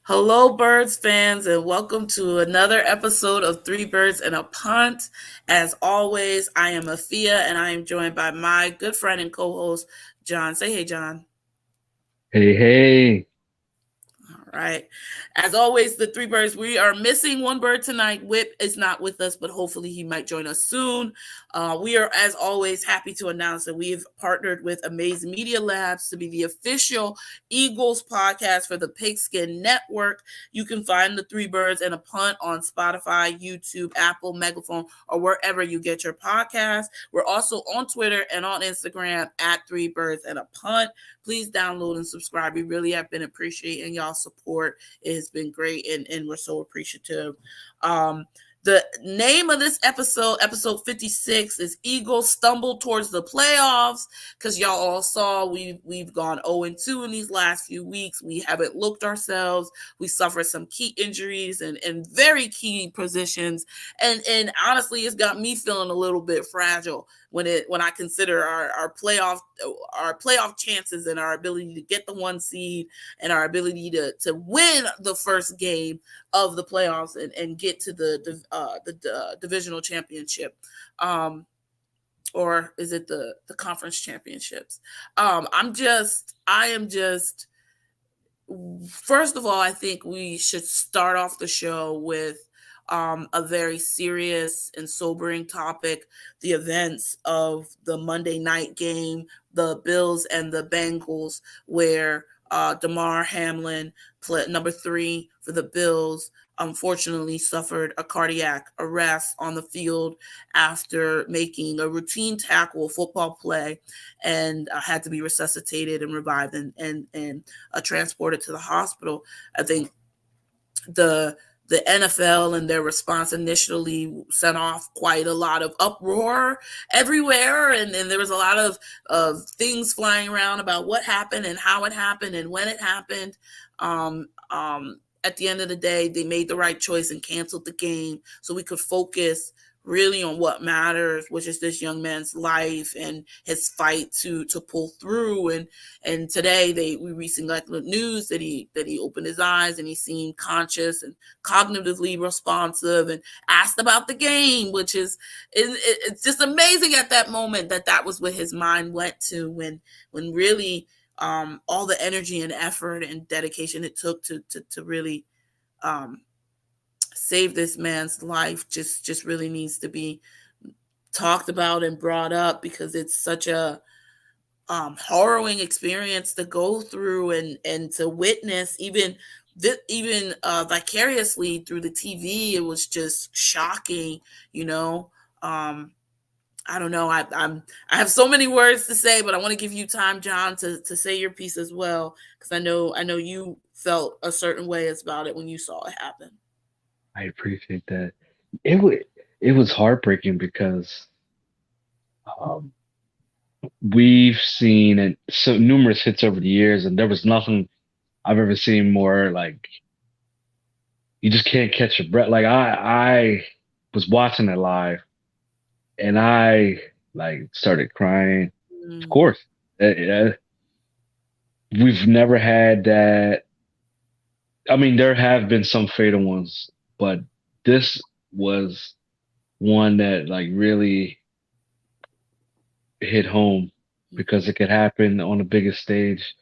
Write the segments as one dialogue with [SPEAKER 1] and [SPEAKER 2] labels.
[SPEAKER 1] Hello, Birds fans, and welcome to another episode of Three Birds and a Punt. As always, I am Afia, and I am joined by my good friend and co-host, John. Say hey, John.
[SPEAKER 2] Hey, hey.
[SPEAKER 1] All right. As always, the Three Birds, we are missing one bird tonight. Whip is not with us, but hopefully he might join us soon. We are, as always, happy to announce that we have partnered with AmazeMedia Labs to be the official Eagles podcast for the Pigskin Network. You can find the Three Birds and a Punt on Spotify, YouTube, Apple, Megaphone, or wherever you get your podcasts. We're also on Twitter and on Instagram at Three Birds and a Punt. Please download and subscribe. We really have been appreciating y'all's support. It has been great, and we're so appreciative. The name of this episode 56, is Eagles Stumble Towards the Playoffs, because y'all all saw we've gone 0-2 in these last few weeks. We haven't looked ourselves. We suffered some key injuries and very key positions. And honestly, it's got me feeling a little bit fragile when I consider our playoff chances and our ability to get the 1 seed and our ability to win the first game of the playoffs and get to the divisional championship, or is it the conference championships? I am just First of all, I think we should start off the show with a very serious and sobering topic: the events of the Monday night game, the Bills and the Bengals, where Damar Hamlin, number 3 for the Bills, unfortunately suffered a cardiac arrest on the field after making a routine tackle football play, and had to be resuscitated and revived and transported to the hospital. I think the NFL and their response initially sent off quite a lot of uproar everywhere, and there was a lot of things flying around about what happened and how it happened and when it happened. At the end of the day, they made the right choice and canceled the game so we could focus really on what matters, which is this young man's life and his fight to pull through. And today we recently got the news that he opened his eyes and he seemed conscious and cognitively responsive and asked about the game, which is it's just amazing at that moment that was what his mind went to when really all the energy and effort and dedication it took to really save this man's life just really needs to be talked about and brought up, because it's such a harrowing experience to go through and to witness, even vicariously through the TV. It was just shocking, you know. I don't know. I have so many words to say, but I want to give you time, John, to say your piece as well, because I know you felt a certain way about it when you saw it happen.
[SPEAKER 2] I appreciate that. It was heartbreaking because um, we've seen it so numerous hits over the years, and there was nothing I've ever seen more like you just can't catch your breath. Like I was watching it live, and I like started crying. Of
[SPEAKER 1] Mm,
[SPEAKER 2] course, we've never had that. I mean, there have been some fatal ones, but this was one that like really hit home because it could happen on the biggest stage,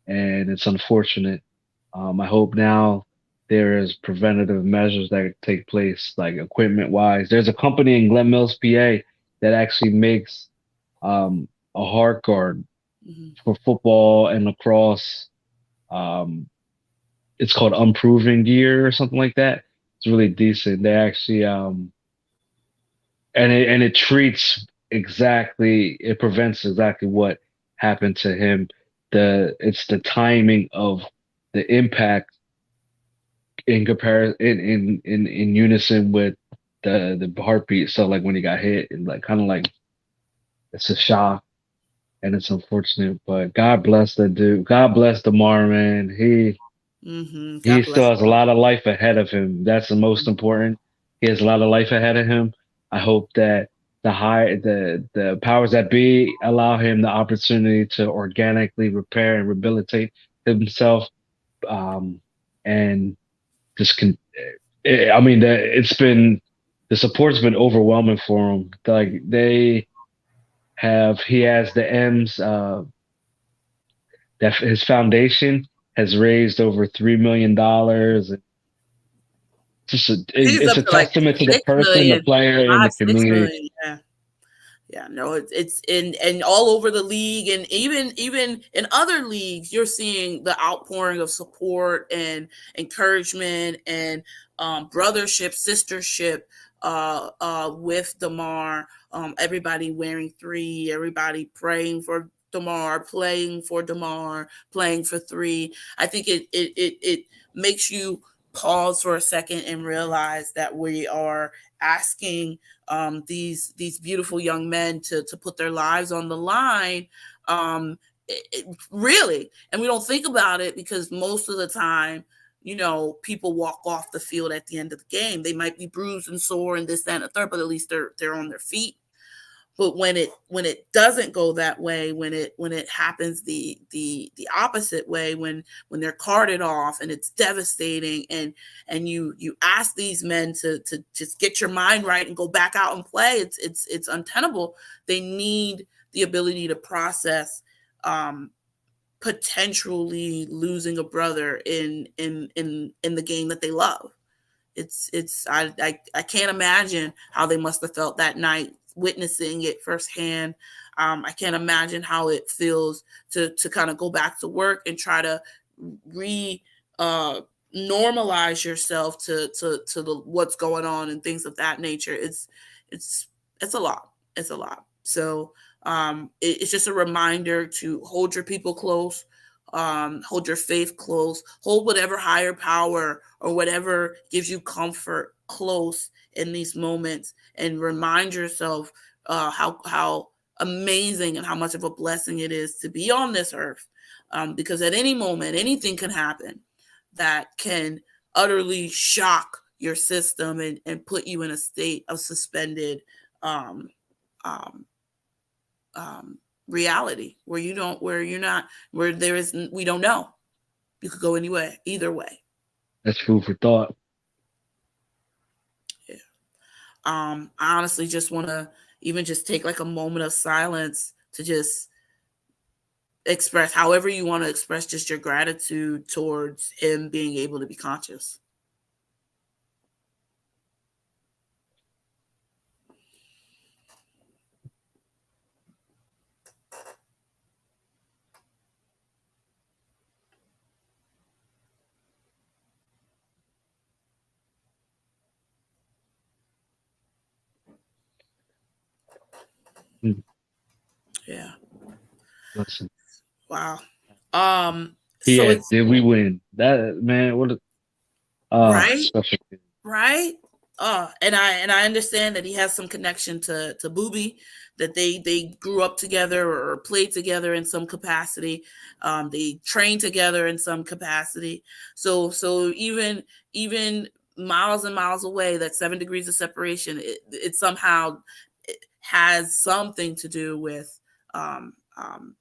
[SPEAKER 2] and it's unfortunate. I hope now there is preventative measures that take place, like equipment wise. There's a company in Glen Mills, PA, that actually makes a hard guard
[SPEAKER 1] mhm,
[SPEAKER 2] for football and lacrosse. Um, it's called Unproven Gear or something like that. It's really decent. They actually and it treats exactly, it prevents exactly what happened to him. It's the timing of the impact in comparison in unison with the heartbeat. So like when he got hit, and like kind of like it's a shock and it's unfortunate. But God bless that dude. God bless Damar, man. He
[SPEAKER 1] God
[SPEAKER 2] still
[SPEAKER 1] bless
[SPEAKER 2] has a lot of life ahead of him. That's the most
[SPEAKER 1] him.
[SPEAKER 2] important. He has a lot of life ahead of him. I hope that the powers that be allow him the opportunity to organically repair and rehabilitate himself, um, and just I mean, the support's been overwhelming for him. Like he has the M's that his foundation has raised over $3 million.
[SPEAKER 1] He's
[SPEAKER 2] It's
[SPEAKER 1] up
[SPEAKER 2] a
[SPEAKER 1] to like
[SPEAKER 2] testament to the
[SPEAKER 1] six
[SPEAKER 2] person, the
[SPEAKER 1] million,
[SPEAKER 2] player, and
[SPEAKER 1] five,
[SPEAKER 2] the
[SPEAKER 1] six
[SPEAKER 2] community.
[SPEAKER 1] million. Yeah. Yeah, no, it's in and all over the league, and even in other leagues, you're seeing the outpouring of support and encouragement and brothership, sistership with Demar. Everybody wearing three, everybody praying for Demar, playing for Demar, playing for three. I think it makes you pause for a second and realize that we are asking these beautiful young men to put their lives on the line. Really, and we don't think about it because most of the time, people walk off the field at the end of the game. They might be bruised and sore and this, that, and the third, but at least they're on their feet. But when it doesn't go that way, when it happens the opposite way, when they're carted off and it's devastating, and you ask these men to just get your mind right and go back out and play, it's untenable. They need the ability to process potentially losing a brother in the game that they love. I can't imagine how they must have felt that night witnessing it firsthand. I can't imagine how it feels to kind of go back to work and try to re normalize yourself to the what's going on and things of that nature. It's it's a lot. It's a lot. So it's just a reminder to hold your people close, hold your faith close, hold whatever higher power or whatever gives you comfort close in these moments, and remind yourself how amazing and how much of a blessing it is to be on this earth. Because at any moment, anything can happen that can utterly shock your system and put you in a state of suspended um, um, reality where you're not, where there is, we don't know. You could go anyway, either way.
[SPEAKER 2] That's food for thought.
[SPEAKER 1] Yeah. I honestly just want to even just take like a moment of silence to just express however you want to express just your gratitude towards him being able to be conscious.
[SPEAKER 2] Mm,
[SPEAKER 1] Yeah.
[SPEAKER 2] listen,
[SPEAKER 1] Wow. Um, so
[SPEAKER 2] yeah,
[SPEAKER 1] it's
[SPEAKER 2] did we win? That man, what a
[SPEAKER 1] right,
[SPEAKER 2] special.
[SPEAKER 1] right. And I understand that he has some connection to Booby, that they grew up together or played together in some capacity. They trained together in some capacity. So even miles and miles away, that 7 degrees of separation, it somehow has something to do with um, um,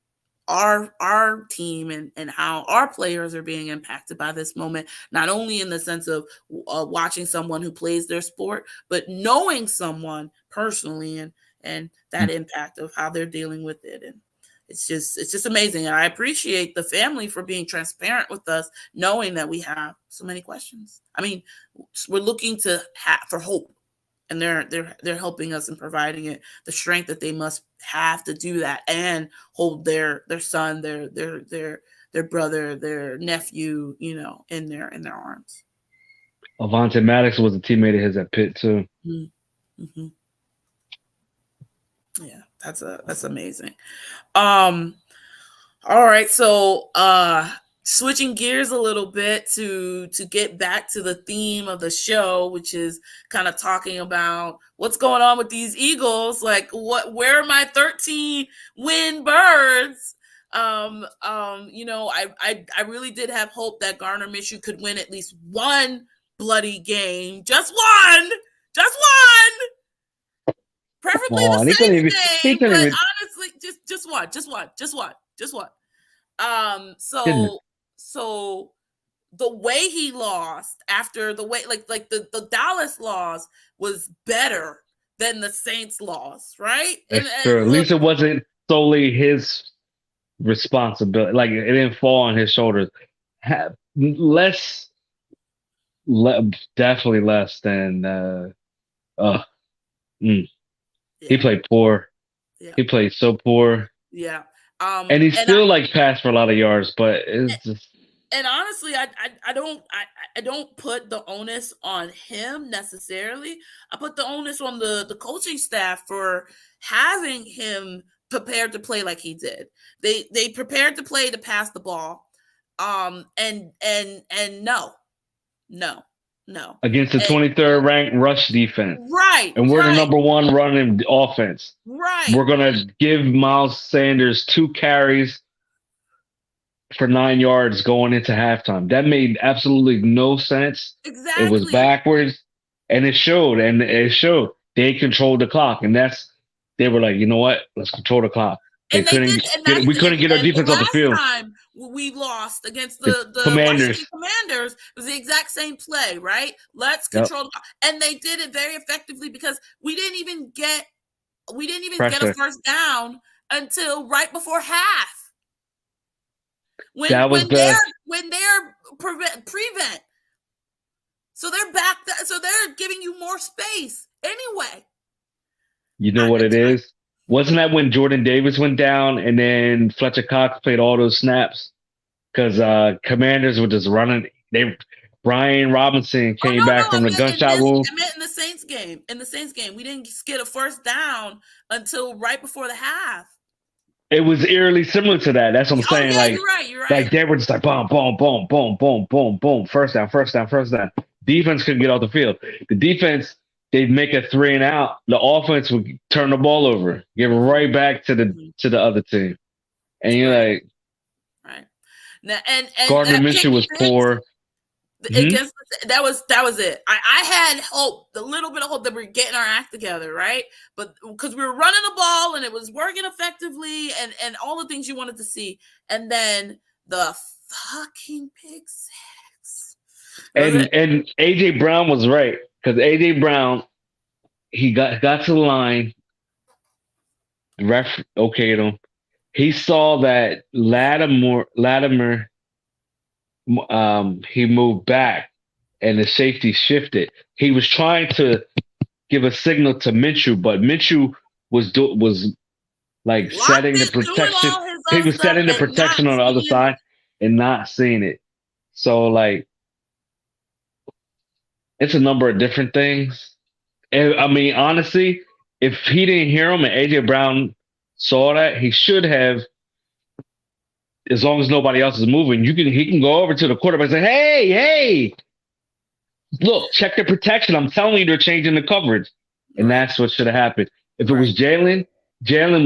[SPEAKER 1] our team and how our players are being impacted by this moment, not only in the sense of watching someone who plays their sport, but knowing someone personally, and that impact of how they're dealing with it. And it's just amazing, and I appreciate the family for being transparent with us, knowing that we have so many questions. I mean, we're looking for hope, and they're helping us and providing it the strength that they must have to do that and hold their son, their brother, their nephew, in their arms.
[SPEAKER 2] Avante Maddox was a teammate of his at Pitt too.
[SPEAKER 1] Mm-hmm. Yeah, that's amazing. Um, All right, so switching gears a little bit to get back to the theme of the show, which is kind of talking about what's going on with these Eagles. Like, where are my 13 win birds? I really did have hope that Garner Minshew could win at least one bloody game, just one,
[SPEAKER 2] Come
[SPEAKER 1] preferably the
[SPEAKER 2] on,
[SPEAKER 1] Saints
[SPEAKER 2] he
[SPEAKER 1] game,
[SPEAKER 2] couldn't
[SPEAKER 1] but
[SPEAKER 2] even
[SPEAKER 1] honestly, just one, just one.
[SPEAKER 2] didn't
[SPEAKER 1] So the way he lost after the way like the Dallas loss was better than the Saints loss, right?
[SPEAKER 2] That's
[SPEAKER 1] And
[SPEAKER 2] true. At
[SPEAKER 1] look,
[SPEAKER 2] least it wasn't solely his responsibility. Like it didn't fall on his shoulders. Less, definitely less than. Uh, mm. He
[SPEAKER 1] yeah,
[SPEAKER 2] played poor.
[SPEAKER 1] yeah,
[SPEAKER 2] He played so poor,
[SPEAKER 1] yeah.
[SPEAKER 2] and he
[SPEAKER 1] And I
[SPEAKER 2] still like passed for a lot of yards. But it's just
[SPEAKER 1] and honestly, I don't put the onus on him necessarily. I put the onus on the coaching staff for having him prepared to play like he did. They prepared to play to pass the ball. And no, no, no.
[SPEAKER 2] against the
[SPEAKER 1] And,
[SPEAKER 2] 23rd ranked rush defense,
[SPEAKER 1] right,
[SPEAKER 2] and we're the
[SPEAKER 1] right,
[SPEAKER 2] number one running offense.
[SPEAKER 1] right.
[SPEAKER 2] We're gonna give Miles Sanders 2 carries for 9 yards going into halftime. That made absolutely no sense. It was
[SPEAKER 1] Exactly.
[SPEAKER 2] backwards, and it showed. And it showed they controlled the clock, and they were like, you know what? Let's control the clock. They
[SPEAKER 1] And they did,
[SPEAKER 2] couldn't
[SPEAKER 1] and
[SPEAKER 2] get.
[SPEAKER 1] that's
[SPEAKER 2] We couldn't get our
[SPEAKER 1] and the
[SPEAKER 2] defense off the
[SPEAKER 1] last
[SPEAKER 2] field.
[SPEAKER 1] time we lost against
[SPEAKER 2] The
[SPEAKER 1] the Washington
[SPEAKER 2] Commanders.
[SPEAKER 1] Commanders was the exact same play, right? Let's
[SPEAKER 2] Yep.
[SPEAKER 1] control, and they did it very effectively because we didn't even get a
[SPEAKER 2] Pressure.
[SPEAKER 1] first down until right before half. When
[SPEAKER 2] That was the.
[SPEAKER 1] when they're prevent, so they're back, so they're giving you more space anyway.
[SPEAKER 2] You know what it is? Wasn't that when Jordan Davis went down and then Fletcher Cox played all those snaps? Because Commanders were just running. Brian Robinson
[SPEAKER 1] Oh
[SPEAKER 2] came
[SPEAKER 1] no, no,
[SPEAKER 2] back from the gunshot wound.
[SPEAKER 1] I meant in the Saints game. In the Saints game, we didn't get a first down until right before the half.
[SPEAKER 2] It was eerily similar to that. That's what I'm
[SPEAKER 1] Oh
[SPEAKER 2] saying.
[SPEAKER 1] yeah, you're right. You're right.
[SPEAKER 2] Like they were just like boom, boom, boom, boom, boom, boom, boom. First down, first down, first down. Defense couldn't get off the field. The defense, they'd make a 3 and out. The offense would turn the ball over, give it right back to
[SPEAKER 1] Mhm.
[SPEAKER 2] the other team. And you're
[SPEAKER 1] Right,
[SPEAKER 2] like,
[SPEAKER 1] right. Now, and
[SPEAKER 2] Gardner
[SPEAKER 1] that pick
[SPEAKER 2] Minshew was
[SPEAKER 1] six
[SPEAKER 2] poor. Hmm.
[SPEAKER 1] against that was it. I had hope, a little bit of hope that we're getting our act together, right? But because we were running the ball and it was working effectively, and all the things you wanted to see, and then the fucking pick six. Was it?
[SPEAKER 2] And AJ Brown was right because AJ Brown he got to the line. The ref okayed him. He saw that Latimer he moved back and the safety shifted. He was trying to give a signal to Minshew, but Minshew was like
[SPEAKER 1] Locked
[SPEAKER 2] setting the
[SPEAKER 1] in, doing
[SPEAKER 2] protection.
[SPEAKER 1] all his
[SPEAKER 2] He
[SPEAKER 1] other
[SPEAKER 2] was
[SPEAKER 1] stuff
[SPEAKER 2] setting the
[SPEAKER 1] and not
[SPEAKER 2] protection on the other
[SPEAKER 1] seeing it.
[SPEAKER 2] side and not seeing it. So like it's a number of different things. And, I mean, honestly, if he didn't hear him and AJ Brown saw that, he should have. As long as nobody else is moving, he can go over to the quarterback and say, "Hey, hey, look, check the protection. I'm telling you, they're changing the coverage," and
[SPEAKER 1] Right,
[SPEAKER 2] that's what should have happened. If it
[SPEAKER 1] right.
[SPEAKER 2] was Jalen, Jalen.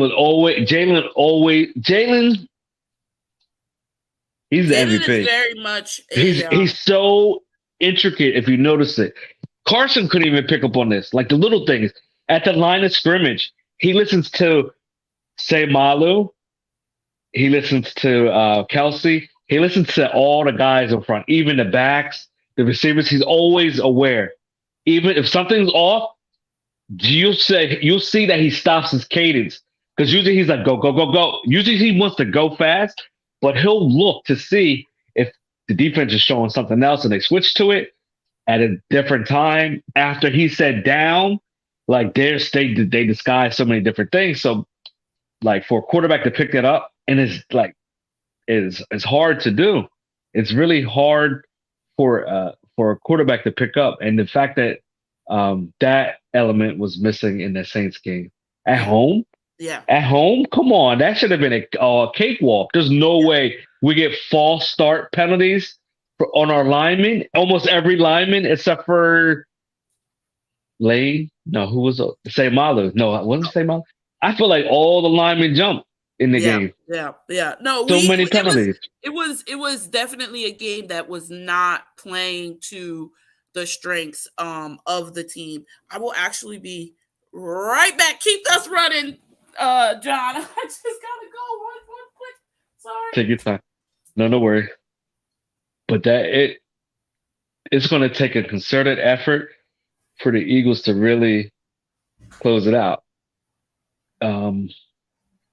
[SPEAKER 2] He's the
[SPEAKER 1] Jalen is
[SPEAKER 2] MVP.
[SPEAKER 1] very much a
[SPEAKER 2] He's so intricate. If you notice it, Carson couldn't even pick up on this. Like the little things at the line of scrimmage, he listens to Say Malu. He listens to Kelsey. He listens to all the guys in front, even the backs, the receivers. He's always aware. Even if something's off, you'll see that he stops his cadence because usually he's like go go go go. Usually he wants to go fast, but he'll look to see if the defense is showing something else and they switch to it at a different time after he said down. Like they disguise so many different things. So like for a quarterback to pick that up and it's hard to do. It's really hard for a quarterback to pick up, and the fact that that element was missing in the Saints game at
[SPEAKER 1] yeah,
[SPEAKER 2] home.
[SPEAKER 1] yeah,
[SPEAKER 2] At home, come on, that should have been a cakewalk. There's no
[SPEAKER 1] yeah.
[SPEAKER 2] way we get false start penalties on our linemen. Almost every lineman except for Lane. No, who was Malu? No, it wasn't Malu. I feel like all the linemen jumped in the
[SPEAKER 1] Yeah,
[SPEAKER 2] game.
[SPEAKER 1] yeah, yeah. No,
[SPEAKER 2] So many penalties.
[SPEAKER 1] it was definitely a game that was not playing to the strengths of the team. I will actually be right back. Keep us running, John. I just gotta go one quick. Sorry.
[SPEAKER 2] Take your time. No, no worry. but it's going to take a concerted effort for the Eagles to really close it out. Um,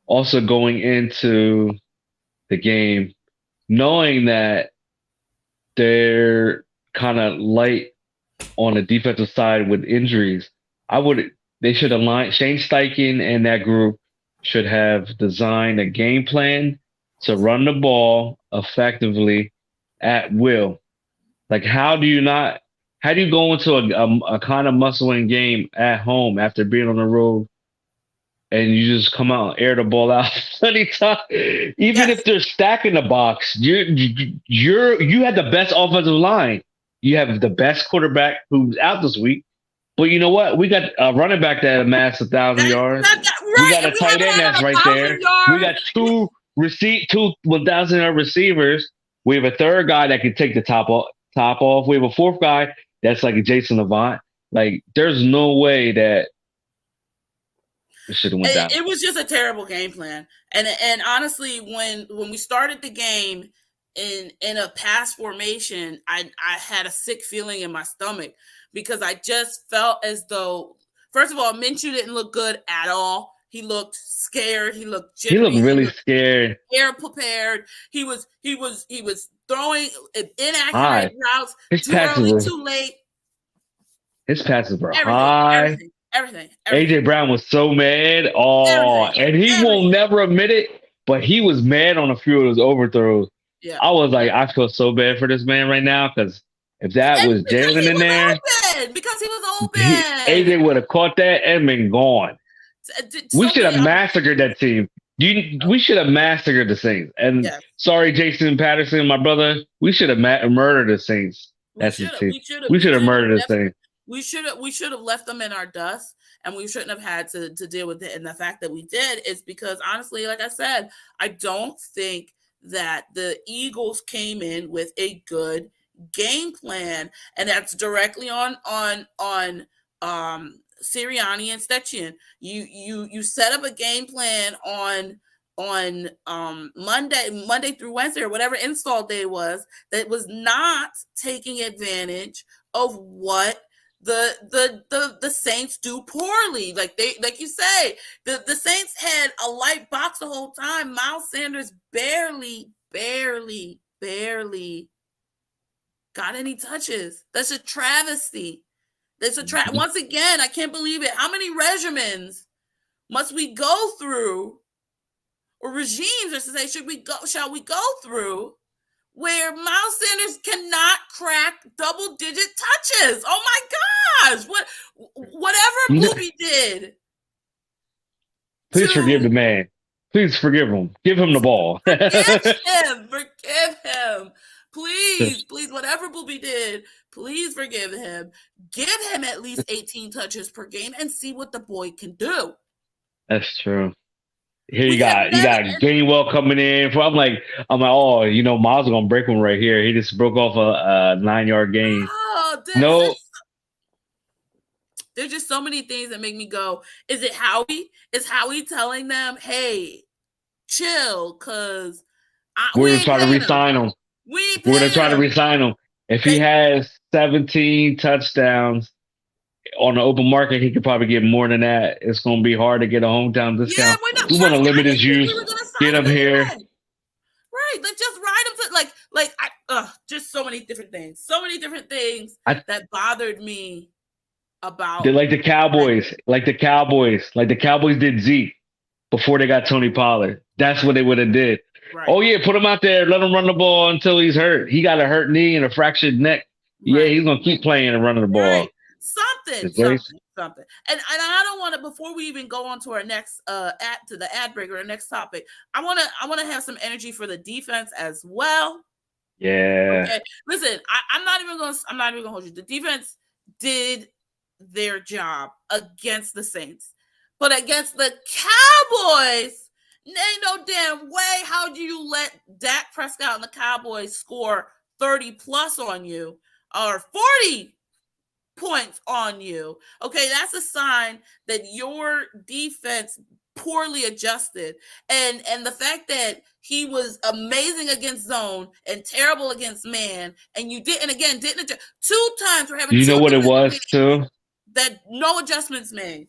[SPEAKER 2] Also going into the game, knowing that they're kind of light on the defensive side with injuries, I would they should align Shane Steichen and that group should have designed a game plan to run the ball effectively at will. Like how do you go into a kind of muscling game at home after being on the road and you just come out and air the ball out plenty times. Even
[SPEAKER 1] Yes.
[SPEAKER 2] if they're stacking the box, you have the best offensive line. You have the best quarterback who's out this week. But you know what? We got a running back that amassed 1,000 yards. We
[SPEAKER 1] Right.
[SPEAKER 2] got
[SPEAKER 1] If
[SPEAKER 2] a
[SPEAKER 1] we
[SPEAKER 2] tight
[SPEAKER 1] haven't
[SPEAKER 2] end
[SPEAKER 1] had
[SPEAKER 2] that's
[SPEAKER 1] a
[SPEAKER 2] right
[SPEAKER 1] thousand
[SPEAKER 2] there. We got
[SPEAKER 1] yards,
[SPEAKER 2] two 1,000 yard receivers. We have a third guy that can take the top off. We have a fourth guy that's like a Jason Avant. Like, there's no way that it should have went down.
[SPEAKER 1] it was just a terrible game plan. And honestly, when we started the game in a pass formation, I had a sick feeling in my stomach because I just felt as though, first of all, Minshew didn't look good at all. He looked scared. He looked
[SPEAKER 2] He looked
[SPEAKER 1] jittery. He
[SPEAKER 2] really
[SPEAKER 1] looked
[SPEAKER 2] scared.
[SPEAKER 1] air prepared. He was throwing inaccurate
[SPEAKER 2] High.
[SPEAKER 1] routes
[SPEAKER 2] His
[SPEAKER 1] too
[SPEAKER 2] passes
[SPEAKER 1] early,
[SPEAKER 2] were
[SPEAKER 1] too late.
[SPEAKER 2] his passes were
[SPEAKER 1] Everything,
[SPEAKER 2] high.
[SPEAKER 1] everything, everything,
[SPEAKER 2] AJ
[SPEAKER 1] everything,
[SPEAKER 2] Brown was so mad. Oh,
[SPEAKER 1] everything,
[SPEAKER 2] and he will
[SPEAKER 1] everything.
[SPEAKER 2] never admit it, but he was mad on a few of those overthrows.
[SPEAKER 1] Yeah.
[SPEAKER 2] I was like, I feel so bad for this man right now because if that
[SPEAKER 1] And
[SPEAKER 2] was
[SPEAKER 1] because
[SPEAKER 2] Jalen
[SPEAKER 1] he
[SPEAKER 2] in there,
[SPEAKER 1] was open. Because he was open.
[SPEAKER 2] AJ would have caught that and been gone. We
[SPEAKER 1] So
[SPEAKER 2] should
[SPEAKER 1] many.
[SPEAKER 2] have massacred that team. We should have massacred the Saints. And
[SPEAKER 1] Yes,
[SPEAKER 2] sorry, Jason Patterson, my brother, we should have murdered the Saints.
[SPEAKER 1] we
[SPEAKER 2] That's the
[SPEAKER 1] should have.
[SPEAKER 2] team.
[SPEAKER 1] We should have.
[SPEAKER 2] We
[SPEAKER 1] We
[SPEAKER 2] should have
[SPEAKER 1] should have
[SPEAKER 2] murdered the
[SPEAKER 1] left.
[SPEAKER 2] Saints.
[SPEAKER 1] We should have left them in our dust, and we shouldn't have had to deal with it. And the fact that we did is because, honestly, like I said, I don't think that the Eagles came in with a good game plan, and that's directly on Sirianni and Stetchen. You set up a game plan on Monday through Wednesday or whatever install day was, that was not taking advantage of what the Saints do poorly. Like you say, the Saints had a light box the whole time. Miles Sanders barely got any touches. That's a travesty. Once again, I can't believe it. How many regimens must we go through, or regimes, or to say, shall we go through, where Miles Sanders cannot crack double-digit touches? Oh my gosh! Whatever
[SPEAKER 2] You know,
[SPEAKER 1] Booby did
[SPEAKER 2] please forgive the
[SPEAKER 1] to
[SPEAKER 2] man. Please forgive him. Give him the ball.
[SPEAKER 1] forgive him, please, whatever Booby did, please forgive him. Give him at least 18 touches per game and see what the boy can do.
[SPEAKER 2] That's true. Here
[SPEAKER 1] We have
[SPEAKER 2] you
[SPEAKER 1] never.
[SPEAKER 2] got Gainwell coming in. Oh, Miles is gonna break one right here. He just broke off a 9 yard gain.
[SPEAKER 1] Oh,
[SPEAKER 2] No,
[SPEAKER 1] there's just so many things that make me go, is it Howie? Is Howie telling them, hey, chill, because
[SPEAKER 2] we're
[SPEAKER 1] we
[SPEAKER 2] gonna
[SPEAKER 1] ain't
[SPEAKER 2] try to
[SPEAKER 1] paying him.
[SPEAKER 2] re-sign him.
[SPEAKER 1] We ain't
[SPEAKER 2] We're gonna
[SPEAKER 1] paying
[SPEAKER 2] try to
[SPEAKER 1] him.
[SPEAKER 2] re-sign him. If he
[SPEAKER 1] They,
[SPEAKER 2] has 17 touchdowns on the open market, he could probably get more than that. It's gonna be hard to get a hometown
[SPEAKER 1] yeah,
[SPEAKER 2] discount.
[SPEAKER 1] we're not.
[SPEAKER 2] We want to
[SPEAKER 1] Right. I
[SPEAKER 2] limit his
[SPEAKER 1] didn't think we
[SPEAKER 2] use.
[SPEAKER 1] were gonna
[SPEAKER 2] Get
[SPEAKER 1] sign
[SPEAKER 2] him
[SPEAKER 1] him
[SPEAKER 2] here.
[SPEAKER 1] anyway. Right. Let's just ride him to just so many different things. So many different things
[SPEAKER 2] I
[SPEAKER 1] that bothered me
[SPEAKER 2] They're
[SPEAKER 1] about
[SPEAKER 2] like the Cowboys, like the Cowboys did Zeke before they got Tony Pollard. That's what they would have did.
[SPEAKER 1] right.
[SPEAKER 2] Oh yeah, put him out there, let him run the ball until he's hurt. He got a hurt knee and a fractured neck. Yeah,
[SPEAKER 1] Right.
[SPEAKER 2] he's gonna keep playing and running the ball.
[SPEAKER 1] Right. Something,
[SPEAKER 2] Jason.
[SPEAKER 1] something, something. And I don't want to, before we even go on to our next ad break or our next topic, I wanna have some energy for the defense as well.
[SPEAKER 2] Yeah.
[SPEAKER 1] Okay. Listen, I'm not even gonna hold you. The defense did their job against the Saints. But against the Cowboys, ain't no damn way how do you let Dak Prescott and the Cowboys score 30 plus on you, or 40 points on you. Okay, that's a sign that your defense poorly adjusted. And the fact that he was amazing against zone and terrible against man, and you didn't adjust. 2 times we're having
[SPEAKER 2] You know
[SPEAKER 1] two
[SPEAKER 2] what it
[SPEAKER 1] different
[SPEAKER 2] was
[SPEAKER 1] games
[SPEAKER 2] too?
[SPEAKER 1] that no adjustments made.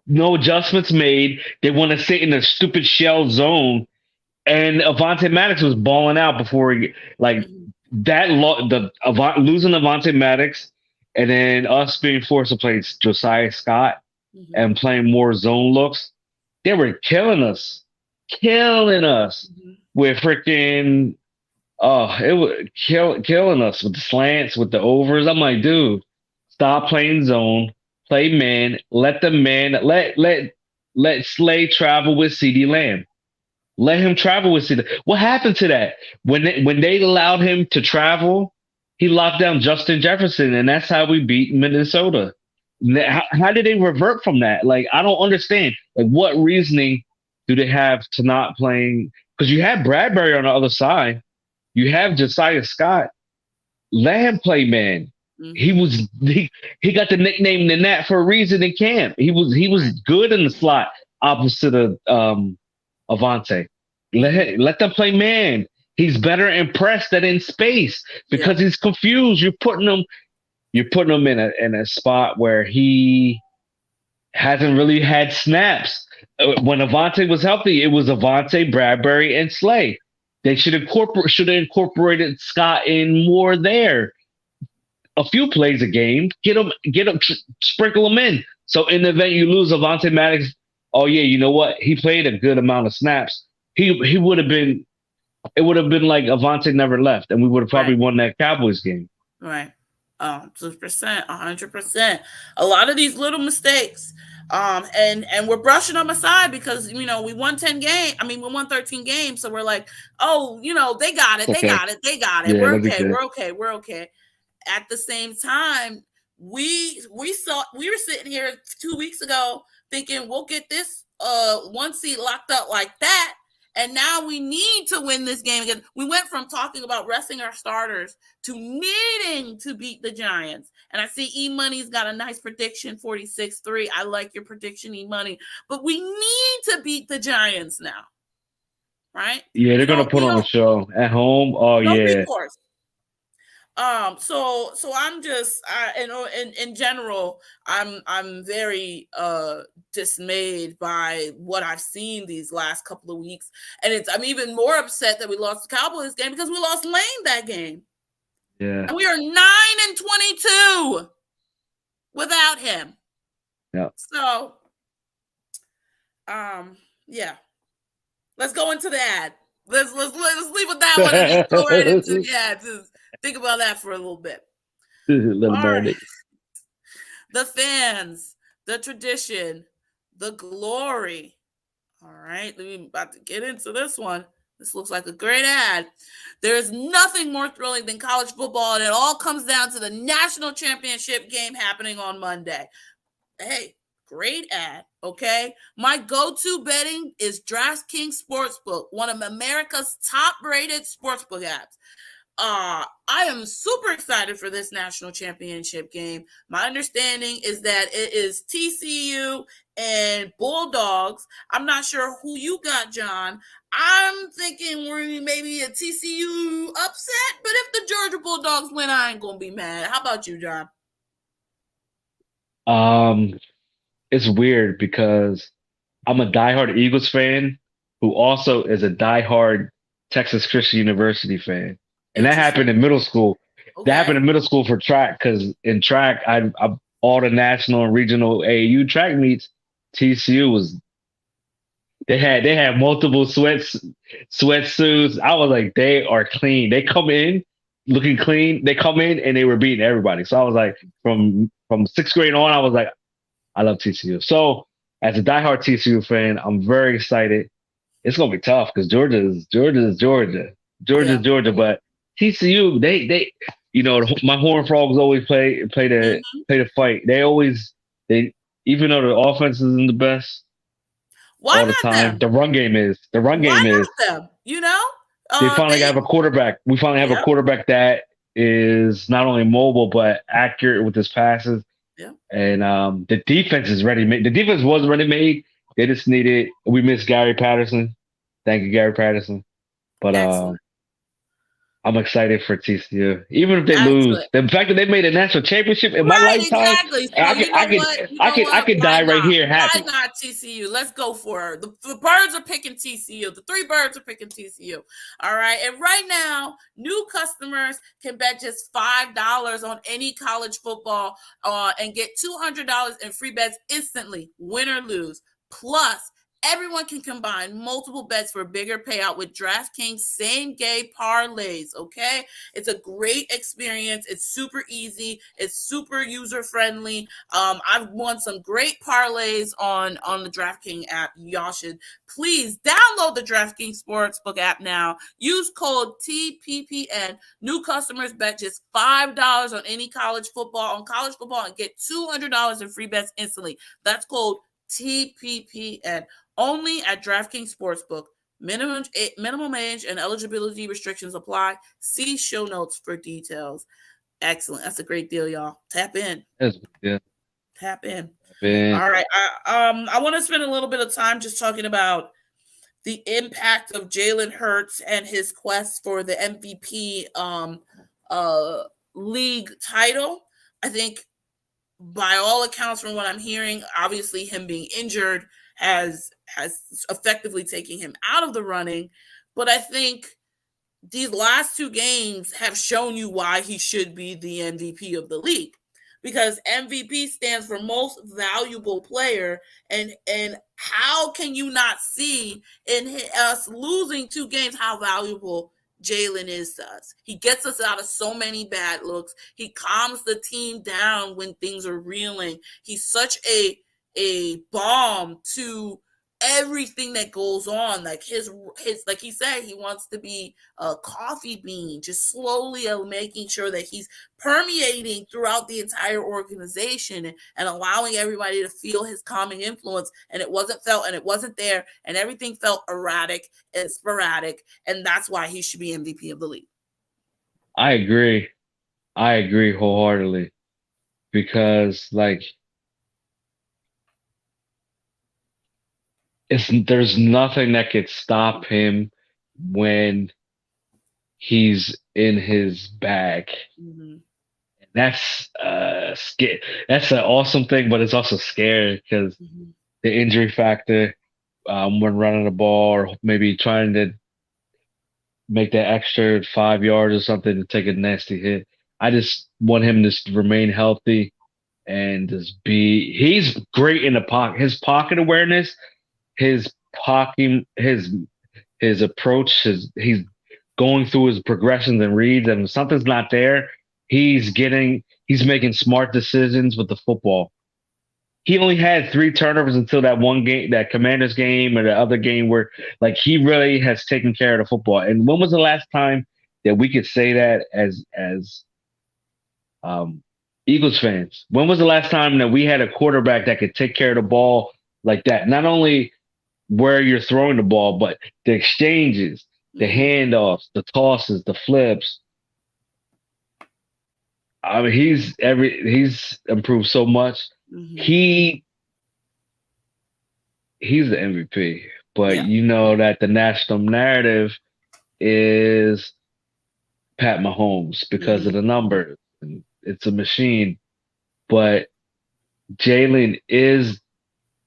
[SPEAKER 2] No adjustments made. They want to sit in a stupid shell zone, and Avante Maddox was balling out before he like
[SPEAKER 1] Mm-hmm.
[SPEAKER 2] losing Avante Maddox, and then us being forced to play Josiah Scott
[SPEAKER 1] Mm-hmm.
[SPEAKER 2] and playing more zone looks. They were killing us
[SPEAKER 1] Mm-hmm.
[SPEAKER 2] with freaking. Oh, it was killing us with the slants, with the overs. I'm like, dude, stop playing zone, play man, let Slay travel with CD Lamb. Let him travel with CD. What happened to that? When they allowed him to travel, he locked down Justin Jefferson, and that's how we beat Minnesota. How did they revert from that? Like, I don't understand. Like, what reasoning do they have to not playing? Because you have Bradbury on the other side, you have Josiah Scott. Let him play man. He
[SPEAKER 1] Mm-hmm.
[SPEAKER 2] was he got the nickname the Nat for a reason in camp. He was
[SPEAKER 1] Right.
[SPEAKER 2] good in the slot opposite of Avante.
[SPEAKER 1] Mm-hmm.
[SPEAKER 2] Let them play man. He's better in press than in space
[SPEAKER 1] Yeah.
[SPEAKER 2] because he's confused. You're putting him in a spot where he hasn't really had snaps. When Avante was healthy, it was Avante, Bradbury, and Slay. They should have incorporated Scott in more there. A few plays a game, get him, sprinkle him in. So in the event you lose Avante Maddox, oh yeah, you know what? He played a good amount of snaps. He would have been. It would have been like Avante never left, and we would have probably
[SPEAKER 1] Right.
[SPEAKER 2] won that Cowboys game.
[SPEAKER 1] Right. 2%, 100%. A lot of these little mistakes. And we're brushing them aside because we won 10 games. I mean, we won 13 games, so we're like, oh, they got it,
[SPEAKER 2] It's
[SPEAKER 1] they
[SPEAKER 2] okay.
[SPEAKER 1] got it, they got it.
[SPEAKER 2] Yeah,
[SPEAKER 1] We're
[SPEAKER 2] that'd be
[SPEAKER 1] okay,
[SPEAKER 2] good.
[SPEAKER 1] we're okay, we're okay. At the same time, we were sitting here 2 weeks ago thinking we'll get this one seed locked up like that, and now we need to win this game again. We went from talking about resting our starters to needing to beat the Giants. And I see E Money's got a nice prediction, 46-3. I like your prediction, E Money. But we need to beat the Giants now, right?
[SPEAKER 2] Yeah, they're
[SPEAKER 1] We
[SPEAKER 2] gonna
[SPEAKER 1] don't
[SPEAKER 2] put
[SPEAKER 1] we
[SPEAKER 2] on a
[SPEAKER 1] don't
[SPEAKER 2] show at home. Oh
[SPEAKER 1] no
[SPEAKER 2] yeah,
[SPEAKER 1] recourse. So I'm just in general, I'm very dismayed by what I've seen these last couple of weeks. And I'm even more upset that we lost the Cowboys game because we lost Lane that game.
[SPEAKER 2] yeah,
[SPEAKER 1] And we are 9-22 without him.
[SPEAKER 2] yeah.
[SPEAKER 1] So yeah. Let's go into the ad. Let's leave with that one and just go right into the ad. Just think about that for a little bit.
[SPEAKER 2] Little
[SPEAKER 1] All right.
[SPEAKER 2] marinade.
[SPEAKER 1] The fans, the tradition, the glory. All right, we're about to get into this one. This looks like a great ad. There is nothing more thrilling than college football, and it all comes down to the national championship game happening on Monday. Hey, great ad, okay? My go-to betting is DraftKings Sportsbook, one of America's top-rated sportsbook apps. I am super excited for this national championship game. My understanding is that it is TCU and Bulldogs. I'm not sure who you got, John. I'm thinking we're maybe a TCU upset, but if the Georgia Bulldogs win, I ain't gonna be mad. How about you, John?
[SPEAKER 2] Um, it's weird because I'm a diehard Eagles fan who also is a diehard Texas Christian University fan, and that happened
[SPEAKER 1] Interesting.
[SPEAKER 2] in middle school. That
[SPEAKER 1] Okay.
[SPEAKER 2] happened in middle school for track because in track, I all the national and regional AAU track meets. TCU was they had multiple sweatsuits. I was like, they are clean. They come in looking clean. They come in and they were beating everybody. So I was like, from sixth grade on, I was like, I love TCU. So as a diehard TCU fan, I'm very excited. It's gonna be tough because Georgia is Georgia.
[SPEAKER 1] Yeah.
[SPEAKER 2] Georgia's Georgia, but TCU, my Horned Frogs always
[SPEAKER 1] Mhm.
[SPEAKER 2] play the fight. They even though the offense isn't the best
[SPEAKER 1] Why
[SPEAKER 2] all the
[SPEAKER 1] not
[SPEAKER 2] time,
[SPEAKER 1] them?
[SPEAKER 2] the run game is. The run
[SPEAKER 1] Why
[SPEAKER 2] game is.
[SPEAKER 1] not them?
[SPEAKER 2] They finally
[SPEAKER 1] They
[SPEAKER 2] have a quarterback. We finally have a
[SPEAKER 1] Yep.
[SPEAKER 2] quarterback that is not only mobile but accurate with his passes.
[SPEAKER 1] Yep.
[SPEAKER 2] And the defense is ready made. The defense was ready made, They just needed. We miss Gary Patterson. Thank you, Gary Patterson. But
[SPEAKER 1] Excellent.
[SPEAKER 2] I'm excited for TCU, even if they lose.
[SPEAKER 1] Excellent.
[SPEAKER 2] The fact that they made a national championship in my
[SPEAKER 1] Right,
[SPEAKER 2] lifetime,
[SPEAKER 1] exactly. So
[SPEAKER 2] I could,
[SPEAKER 1] you
[SPEAKER 2] I
[SPEAKER 1] know
[SPEAKER 2] could,
[SPEAKER 1] what? You
[SPEAKER 2] I
[SPEAKER 1] know
[SPEAKER 2] could, I
[SPEAKER 1] what?
[SPEAKER 2] could
[SPEAKER 1] Why
[SPEAKER 2] die right
[SPEAKER 1] not?
[SPEAKER 2] here
[SPEAKER 1] Why
[SPEAKER 2] happy.
[SPEAKER 1] not TCU? Let's go for it. The birds are picking TCU. The three birds are picking TCU. All right. And right now, new customers can bet just $5 on any college football and get $200 in free bets instantly, win or lose. Plus, everyone can combine multiple bets for a bigger payout with DraftKings same game parlays. Okay. It's a great experience. It's super easy. It's super user friendly. I've won some great parlays on the DraftKings app. Y'all should please download the DraftKings Sportsbook app now. Use code TPPN. New customers bet just $5 on any college football and get $200 in free bets instantly. That's code TPPN. Only at DraftKings Sportsbook. Minimum age and eligibility restrictions apply. See show notes for details. Excellent. That's a great deal, y'all. Tap in.
[SPEAKER 2] That's yeah,
[SPEAKER 1] Tap in.
[SPEAKER 2] man.
[SPEAKER 1] All right. I want to spend a little bit of time just talking about the impact of Jalen Hurts and his quest for the MVP uh league title. I think by all accounts from what I'm hearing, obviously him being injured has effectively taken him out of the running. But I think these last two games have shown you why he should be the MVP of the league. Because MVP stands for most valuable player, and how can you not see in us losing two games how valuable Jalen is to us? He gets us out of so many bad looks. He calms the team down when things are reeling. He's such a balm to everything that goes on. Like his like he said, he wants to be a coffee bean, just slowly making sure that he's permeating throughout the entire organization and allowing everybody to feel his calming influence. And it wasn't felt and it wasn't there, and everything felt erratic and sporadic, and that's why he should be MVP of the league.
[SPEAKER 2] I agree. I agree wholeheartedly because it's there's nothing that could stop him when he's in his bag.
[SPEAKER 1] Mm-hmm.
[SPEAKER 2] That's scary. That's an awesome thing, but it's also scary because
[SPEAKER 1] Mm-hmm.
[SPEAKER 2] the injury factor when running the ball or maybe trying to make that extra 5 yards or something to take a nasty hit. I just want him to remain healthy and just be. He's great in the pocket. His pocket awareness, his pocket, his approach, he's going through his progressions and reads, and if something's not there, he's making smart decisions with the football. He only had three turnovers until that one game, that Commanders game, or the other game where like he really has taken care of the football. And when was the last time that we could say that as um, Eagles fans? When was the last time that we had a quarterback that could take care of the ball like that? Not only where you're throwing the ball, but the exchanges, the
[SPEAKER 1] Mm-hmm.
[SPEAKER 2] handoffs, the tosses, the flips. I mean, he's improved so much.
[SPEAKER 1] Mm-hmm.
[SPEAKER 2] He he's the MVP, but
[SPEAKER 1] Yeah.
[SPEAKER 2] you know that the national narrative is Pat Mahomes because of
[SPEAKER 1] Mm-hmm.
[SPEAKER 2] the numbers. And it's a machine, but Jalen is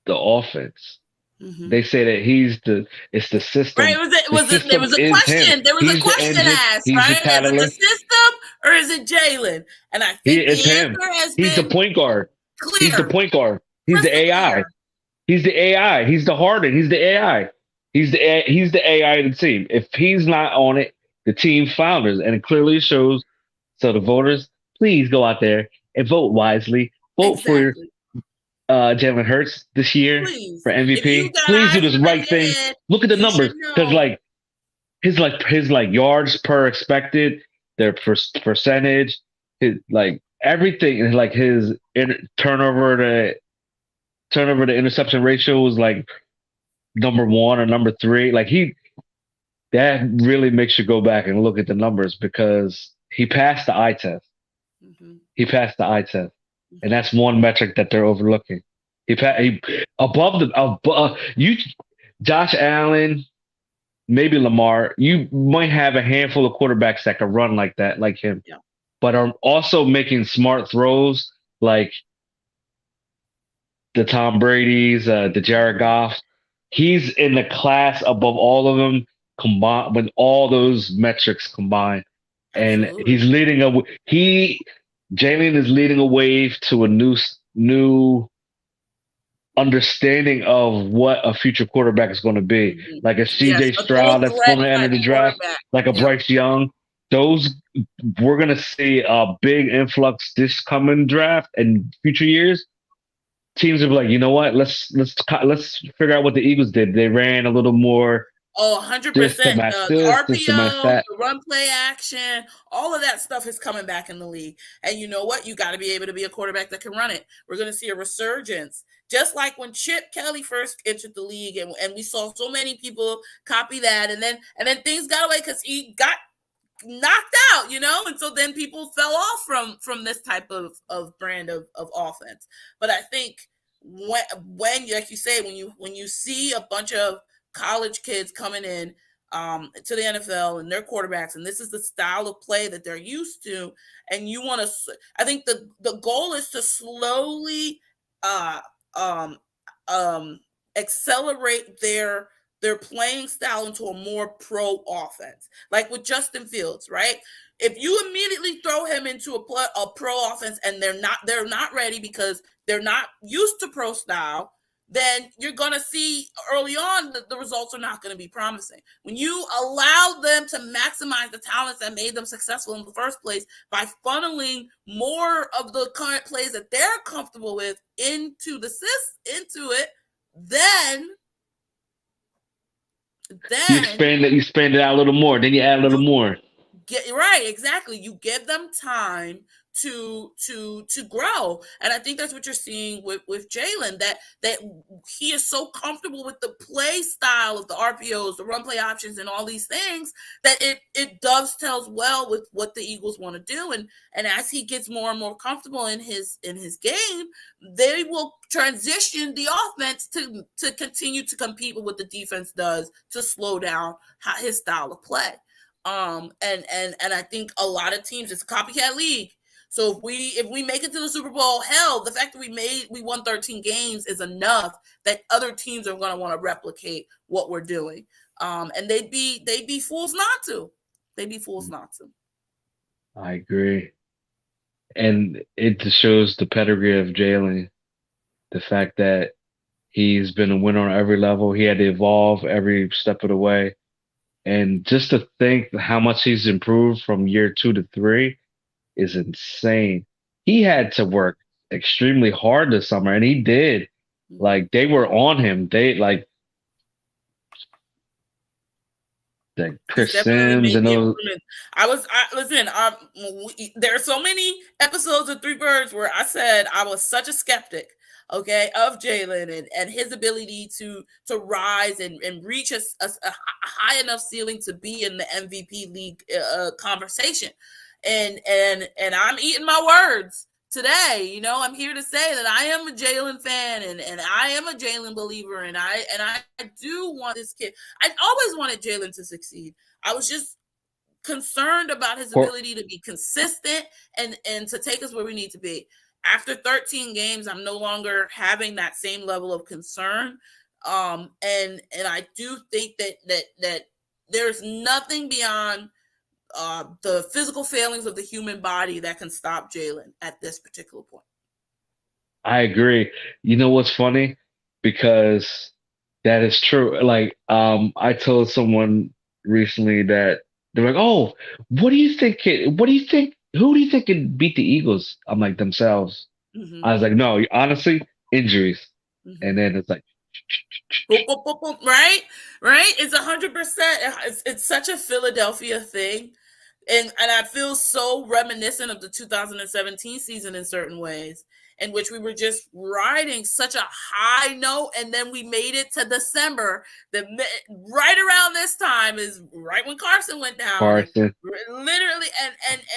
[SPEAKER 2] the offense.
[SPEAKER 1] Mm-hmm.
[SPEAKER 2] They say that it's the
[SPEAKER 1] Right?
[SPEAKER 2] system.
[SPEAKER 1] Was
[SPEAKER 2] The
[SPEAKER 1] it? There
[SPEAKER 2] system
[SPEAKER 1] was a
[SPEAKER 2] is him.
[SPEAKER 1] question. There was a
[SPEAKER 2] He's the
[SPEAKER 1] question
[SPEAKER 2] engine.
[SPEAKER 1] asked.
[SPEAKER 2] He's the
[SPEAKER 1] Right? Is it the
[SPEAKER 2] catalyst.
[SPEAKER 1] system or is it Jalen? And I think
[SPEAKER 2] It's
[SPEAKER 1] the
[SPEAKER 2] him.
[SPEAKER 1] answer has
[SPEAKER 2] He's the
[SPEAKER 1] been
[SPEAKER 2] point guard. He's the
[SPEAKER 1] clear,
[SPEAKER 2] point guard. He's the
[SPEAKER 1] crystal
[SPEAKER 2] AI.
[SPEAKER 1] clear.
[SPEAKER 2] He's the AI. He's the Harden. He's the AI. He's the AI of the team. If he's not on it, the team founders, and it clearly shows. So the voters, please go out there and vote wisely. Vote for
[SPEAKER 1] Exactly.
[SPEAKER 2] Jalen Hurts this year for
[SPEAKER 1] Please, if you
[SPEAKER 2] MVP.
[SPEAKER 1] got
[SPEAKER 2] Please do
[SPEAKER 1] eyes
[SPEAKER 2] this
[SPEAKER 1] behind
[SPEAKER 2] right
[SPEAKER 1] your
[SPEAKER 2] thing.
[SPEAKER 1] head,
[SPEAKER 2] Look at the
[SPEAKER 1] you should
[SPEAKER 2] numbers because
[SPEAKER 1] know.
[SPEAKER 2] his yards per expected, their percentage, his like everything, and like his turnover to interception ratio was like number one or number three. Like that really makes you go back and look at the numbers because he passed the eye test.
[SPEAKER 1] Mm-hmm.
[SPEAKER 2] He passed the eye test, and
[SPEAKER 1] Mm-hmm.
[SPEAKER 2] that's one metric that they're overlooking. He above the you Josh Allen, maybe Lamar. You might have a handful of quarterbacks that can run like that, like him,
[SPEAKER 1] Yeah.
[SPEAKER 2] but are also making smart throws like the Tom Brady's, the Jared
[SPEAKER 1] Mhm.
[SPEAKER 2] Goff. He's in the class above all of them combined when all those metrics combined, and
[SPEAKER 1] Absolutely.
[SPEAKER 2] he Jalen is leading a wave to a new understanding of what a future quarterback is going to be.
[SPEAKER 1] Mhm.
[SPEAKER 2] Like a
[SPEAKER 1] Yes,
[SPEAKER 2] CJ
[SPEAKER 1] a dual
[SPEAKER 2] Stroud that's
[SPEAKER 1] threat
[SPEAKER 2] going to enter
[SPEAKER 1] type
[SPEAKER 2] the draft,
[SPEAKER 1] quarterback.
[SPEAKER 2] like a
[SPEAKER 1] Yeah.
[SPEAKER 2] Bryce Young. Those we're going to see a big influx this coming draft and future years. Teams are like, you know what? Let's figure out what the Eagles did. They ran a little more
[SPEAKER 1] Oh,
[SPEAKER 2] this to
[SPEAKER 1] 100%.
[SPEAKER 2] match
[SPEAKER 1] The
[SPEAKER 2] this to match
[SPEAKER 1] RPO,
[SPEAKER 2] that.
[SPEAKER 1] the run play action, all of that stuff is coming back in the league. And you know what? You got to be able to be a quarterback that can run it. We're going to see a resurgence. Just like when Chip Kelly first entered the league, and we saw so many people copy that, and then things got away because he got knocked out, and so then people fell off from this type of brand of offense. But I think when like you say, when you see a bunch of college kids coming in to the NFL and their quarterbacks, and this is the style of play that they're used to, and you want to, I think the goal is to slowly uh um um accelerate their playing style into a more pro offense, like with Justin Fields, right? If you immediately throw him into a pro offense and they're not ready because they're not used to pro style, then you're going to see early on that the results are not going to be promising. When you allow them to maximize the talents that made them successful in the first place by funneling more of the current plays that they're comfortable with into it, then then
[SPEAKER 2] You expand it out a little more. Then you add a little
[SPEAKER 1] you
[SPEAKER 2] more.
[SPEAKER 1] get right, exactly. You give them time to grow, and I think that's what you're seeing with Jalen. That he is so comfortable with the play style of the RPOs, the run play options, and all these things that it dovetails well with what the Eagles want to do. And as he gets more and more comfortable in his game, they will transition the offense to continue to compete with what the defense does to slow down his style of play. And I think a lot of teams, it's a copycat league. So if we make it to the Super Bowl, hell, the fact that we won 13 games is enough that other teams are going to want to replicate what we're doing. And they'd be fools not to. They'd be fools not to.
[SPEAKER 2] I agree, and it just shows the pedigree of Jalen. The fact that he's been a winner on every level. He had to evolve every step of the way. And just to think how much he's improved from year 2 to 3 is insane. He had to work extremely hard this summer, and he did.
[SPEAKER 1] Mm-hmm.
[SPEAKER 2] Like they were on him. They like
[SPEAKER 1] He's
[SPEAKER 2] Chris
[SPEAKER 1] definitely
[SPEAKER 2] Sims
[SPEAKER 1] made
[SPEAKER 2] and
[SPEAKER 1] the
[SPEAKER 2] those
[SPEAKER 1] improvement. Listen. There are so many episodes of Three Birds where I said I was such a skeptic, okay, of Jalen and his ability to rise and reach a high enough ceiling to be in the MVP league conversation. And I'm eating my words today. I'm here to say that I am a Jalen fan and I am a Jalen believer, and I do want this kid. I always wanted Jalen to succeed. I was just concerned about his
[SPEAKER 2] por-
[SPEAKER 1] ability to be consistent and to take us where we need to be. After 13 games, I'm no longer having that same level of concern. And I do think that there's nothing beyond the physical failings of the human body that can stop Jalen at this particular point.
[SPEAKER 2] I agree. You know what's funny? Because that is true. Like, I told someone recently that they're like, "Oh, what do you think? Who do you think can beat the Eagles?" I'm like, themselves.
[SPEAKER 1] Mm-hmm.
[SPEAKER 2] I was like, no, honestly, injuries. And
[SPEAKER 1] Mm-hmm.
[SPEAKER 2] then it's like,
[SPEAKER 1] Boop, boop, boop, boop, right. It's 100%. It's such a Philadelphia thing, and I feel so reminiscent of the 2017 season in certain ways, in which we were just riding such a high note, and then we made it to December. Right around this time is right when Carson went down, and
[SPEAKER 2] Carson.
[SPEAKER 1] literally,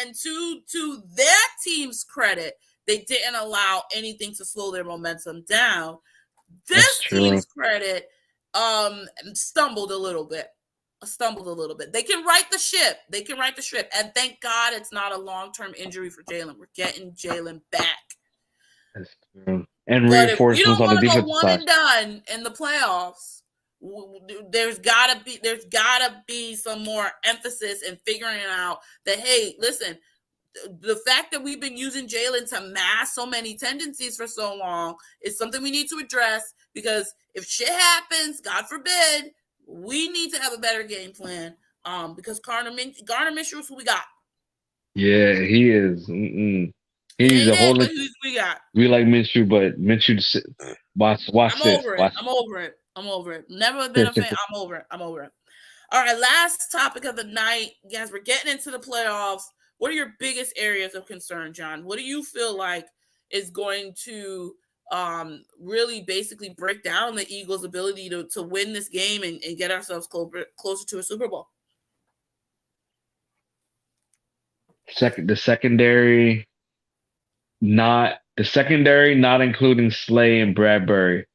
[SPEAKER 1] and to their team's credit, they didn't allow anything to slow their momentum down.
[SPEAKER 2] That's
[SPEAKER 1] This
[SPEAKER 2] true.
[SPEAKER 1] team's credit stumbled a little bit. They can right the ship. And thank God it's not a long-term injury for Jalen. We're getting Jalen back.
[SPEAKER 2] That's true. And
[SPEAKER 1] But if we
[SPEAKER 2] reinforcements
[SPEAKER 1] don't
[SPEAKER 2] on the
[SPEAKER 1] want to go
[SPEAKER 2] defensive
[SPEAKER 1] one
[SPEAKER 2] side.
[SPEAKER 1] and done in the playoffs, there's gotta be some more emphasis in figuring out that, hey, listen, the fact that we've been using Jalen to mask so many tendencies for so long is something we need to address, because if shit happens, God forbid, we need to have a better game plan. Because Gardner Minshew is who we got.
[SPEAKER 2] Yeah, he is. Mm-mm.
[SPEAKER 1] He
[SPEAKER 2] He's
[SPEAKER 1] ain't
[SPEAKER 2] a
[SPEAKER 1] it,
[SPEAKER 2] whole.
[SPEAKER 1] but who's we got?
[SPEAKER 2] We like Minshew, but Minshew. Watch
[SPEAKER 1] I'm
[SPEAKER 2] this.
[SPEAKER 1] over it.
[SPEAKER 2] Watch.
[SPEAKER 1] I'm over it. I'm over it. Never been a fan. I'm over it. I'm over it. All right, last topic of the night, guys. We're getting into the playoffs. What are your biggest areas of concern, John? What do you feel like is going to really basically break down the Eagles' ability to win this game and get ourselves closer to a Super Bowl?
[SPEAKER 2] The secondary, not including Slay and Bradbury.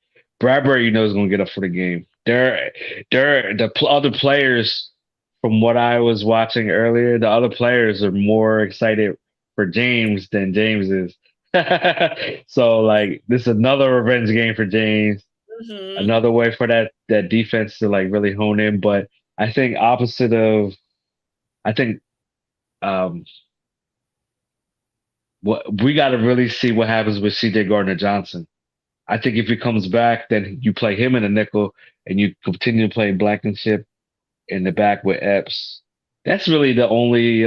[SPEAKER 2] Bradbury, is going to get up for the game. Other players, from what I was watching earlier, the other players are more excited for James than James is. So, like, this is another revenge game for James.
[SPEAKER 1] Mm-hmm.
[SPEAKER 2] Another way for that defense to like really hone in. But I think I think um, what we got to really see what happens with C.J. Gardner Johnson. I think if he comes back, then you play him in a nickel and you continue to play Blankenship in the back with Epps. That's really the only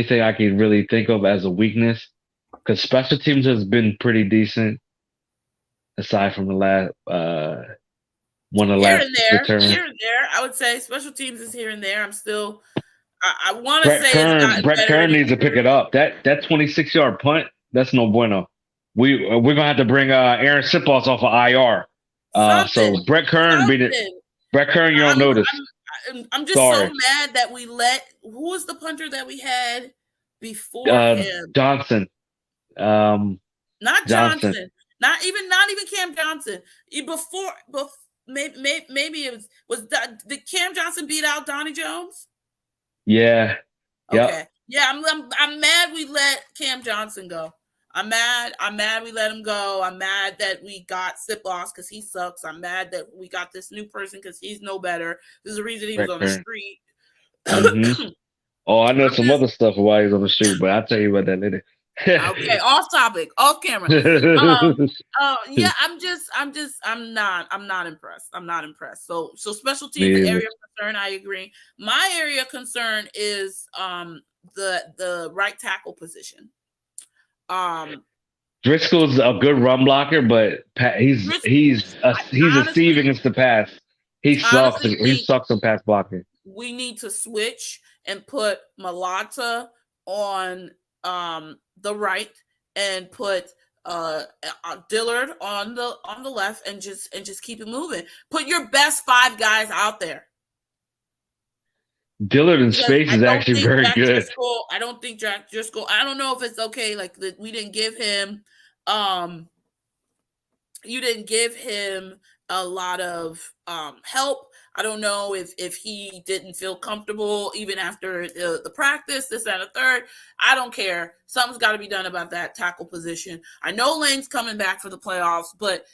[SPEAKER 2] thing I can really think of as a weakness, because special teams has been pretty decent aside from the last one of the
[SPEAKER 1] Here
[SPEAKER 2] last
[SPEAKER 1] and there,
[SPEAKER 2] return.
[SPEAKER 1] here and there. I would say special teams is here and there. I want to say it's gotten
[SPEAKER 2] Brett
[SPEAKER 1] better
[SPEAKER 2] Kern
[SPEAKER 1] in a
[SPEAKER 2] needs to pick
[SPEAKER 1] year.
[SPEAKER 2] it up. That 26-yard punt, that's no bueno. We're gonna have to bring Aaron Sipos off of IR. So
[SPEAKER 1] Something, something.
[SPEAKER 2] Brett Kern, you don't
[SPEAKER 1] I'm
[SPEAKER 2] notice.
[SPEAKER 1] I'm just so
[SPEAKER 2] Sorry,
[SPEAKER 1] mad that we let, who was the punter that we had before him?
[SPEAKER 2] Johnson. Um,
[SPEAKER 1] Not
[SPEAKER 2] Johnson.
[SPEAKER 1] Johnson. Not even Cam Johnson. Before maybe it did Cam Johnson beat out Donnie Jones?
[SPEAKER 2] Yeah. Yep.
[SPEAKER 1] Okay. Yeah, I'm mad we let Cam Johnson go. I'm mad. I'm mad we let him go. I'm mad that we got Sipos because he sucks. I'm mad that we got this new person because he's no better. There's a reason he was
[SPEAKER 2] Brett
[SPEAKER 1] on the
[SPEAKER 2] Kern.
[SPEAKER 1] street.
[SPEAKER 2] Mm-hmm.
[SPEAKER 1] I'm
[SPEAKER 2] Oh, I know some
[SPEAKER 1] just
[SPEAKER 2] other stuff while he's on the street, but I'll tell you about that later.
[SPEAKER 1] okay. Off topic, off camera. Yeah. I'm not impressed. I'm not impressed. So special teams
[SPEAKER 2] Me either.
[SPEAKER 1] area of concern. I agree. My area of concern is the right tackle position. Um,
[SPEAKER 2] Driscoll's a good run blocker, but
[SPEAKER 1] Chris,
[SPEAKER 2] he's a
[SPEAKER 1] honestly,
[SPEAKER 2] Steve against the pass. He sucks.
[SPEAKER 1] honestly
[SPEAKER 2] He
[SPEAKER 1] think
[SPEAKER 2] sucks on pass blocking.
[SPEAKER 1] we need to switch and put Malata on the right and put Dillard on the left and just keep it moving. Put your best five guys out there.
[SPEAKER 2] Dillard in
[SPEAKER 1] Because
[SPEAKER 2] space
[SPEAKER 1] I
[SPEAKER 2] is
[SPEAKER 1] don't
[SPEAKER 2] actually
[SPEAKER 1] think
[SPEAKER 2] very
[SPEAKER 1] Jack
[SPEAKER 2] good.
[SPEAKER 1] Driscoll. I don't think Jack Driscoll. I don't know if it's okay. Like that, we didn't give him. Um, you didn't give him a lot of help. I don't know if he didn't feel comfortable even after the practice, this and the third. I don't care. Something's got to be done about that tackle position. I know Lane's coming back for the playoffs, but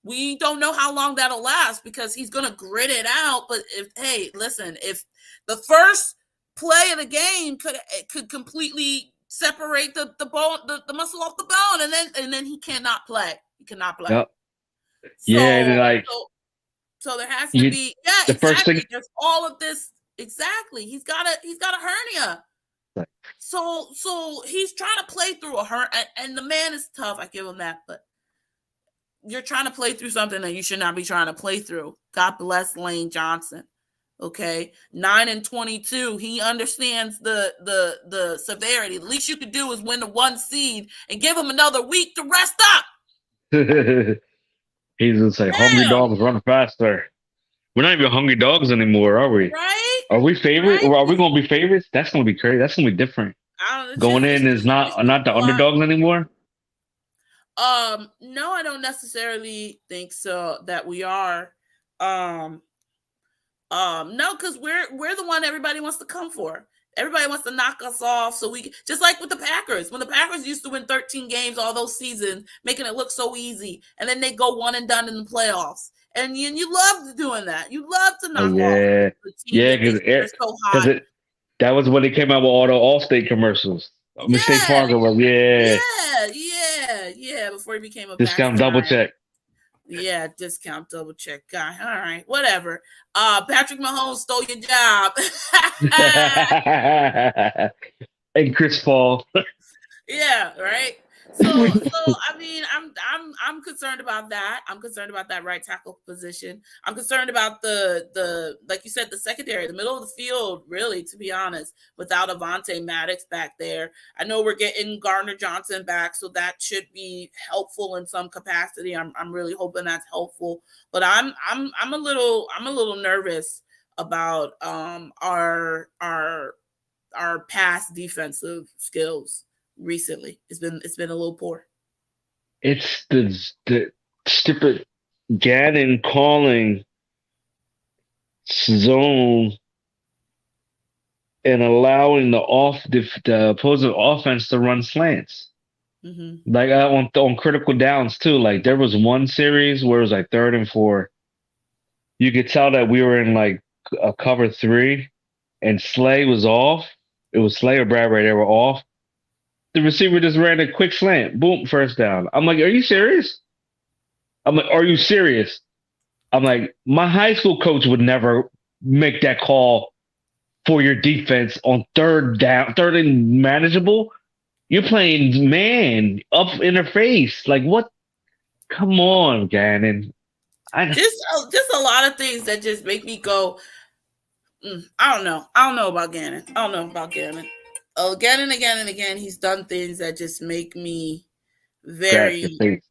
[SPEAKER 1] we don't know how long that'll last because he's going to grit it out. But hey, listen, if the first play of the game could completely separate the bone, the muscle off the bone, and then he cannot play. He cannot play.
[SPEAKER 2] Yep. Yeah, and
[SPEAKER 1] So
[SPEAKER 2] like
[SPEAKER 1] so there has to
[SPEAKER 2] you,
[SPEAKER 1] be, yeah,
[SPEAKER 2] the first thing.
[SPEAKER 1] exactly. There's all of this. Exactly. He's got a hernia. So he's trying to play through a hernia, and the man is tough. I give him that, but you're trying to play through something that you should not be trying to play through. God bless Lane Johnson. Okay, 9-22. He understands the severity. The least you could do is win the one seed and give him another week to rest up.
[SPEAKER 2] He's gonna say, "Hungry
[SPEAKER 1] Damn.
[SPEAKER 2] dogs run faster." We're not even hungry dogs anymore, are we?
[SPEAKER 1] Right?
[SPEAKER 2] Are we favorite?
[SPEAKER 1] Right?
[SPEAKER 2] Or are we gonna be favorites? That's gonna be crazy. That's gonna be different.
[SPEAKER 1] I don't.
[SPEAKER 2] Going in is
[SPEAKER 1] It's
[SPEAKER 2] not
[SPEAKER 1] just
[SPEAKER 2] the
[SPEAKER 1] a lot.
[SPEAKER 2] underdogs anymore.
[SPEAKER 1] No, I don't necessarily think so that we are. Um, no, because we're the one everybody wants to come for. Everybody wants to knock us off, so we just like with the Packers. When the Packers used to win 13 games all those seasons, making it look so easy, and then they go one and done in the playoffs. And you love doing that. You love to
[SPEAKER 2] Oh
[SPEAKER 1] knock off
[SPEAKER 2] yeah,
[SPEAKER 1] the team
[SPEAKER 2] yeah,
[SPEAKER 1] that they think are so
[SPEAKER 2] because
[SPEAKER 1] hot.
[SPEAKER 2] it that was when they came out with all the Allstate commercials. Mistake
[SPEAKER 1] Yeah,
[SPEAKER 2] Fargo was yeah,
[SPEAKER 1] yeah. Before he became a
[SPEAKER 2] discount
[SPEAKER 1] Bats
[SPEAKER 2] double
[SPEAKER 1] Giant.
[SPEAKER 2] check.
[SPEAKER 1] Yeah, discount double check guy. All right, whatever. Patrick Mahomes stole your job.
[SPEAKER 2] And Chris Paul.
[SPEAKER 1] Yeah, right. So I mean, I'm concerned about that. I'm concerned about that right tackle position. I'm concerned about the like you said, the secondary, the middle of the field. Really, to be honest, without Avante Maddox back there, I know we're getting Gardner Johnson back, so that should be helpful in some capacity. I'm really hoping that's helpful, but I'm a little nervous about our past defensive skills recently. It's been a little poor.
[SPEAKER 2] It's the stupid Gannon calling zone and allowing the opposing offense to run slants.
[SPEAKER 1] Mm-hmm.
[SPEAKER 2] Like on critical downs too. Like there was one series where it was like 3rd and 4. You could tell that we were in like a cover 3, and Slay was off. It was Slay or Bradbury. They were off. The receiver just ran a quick slant. Boom, first down. I'm like, are you serious? I'm like, are you serious? I'm like, my high school coach would never make that call for your defense on 3rd down, 3rd and manageable. You're playing man up in her face. Like what? Come on, Gannon. I
[SPEAKER 1] Just a lot of things that just make me go. I don't know. I don't know about Gannon. I don't know about Gannon. Again and again and again, he's done things that just make me
[SPEAKER 2] scratch your
[SPEAKER 1] very.
[SPEAKER 2] face.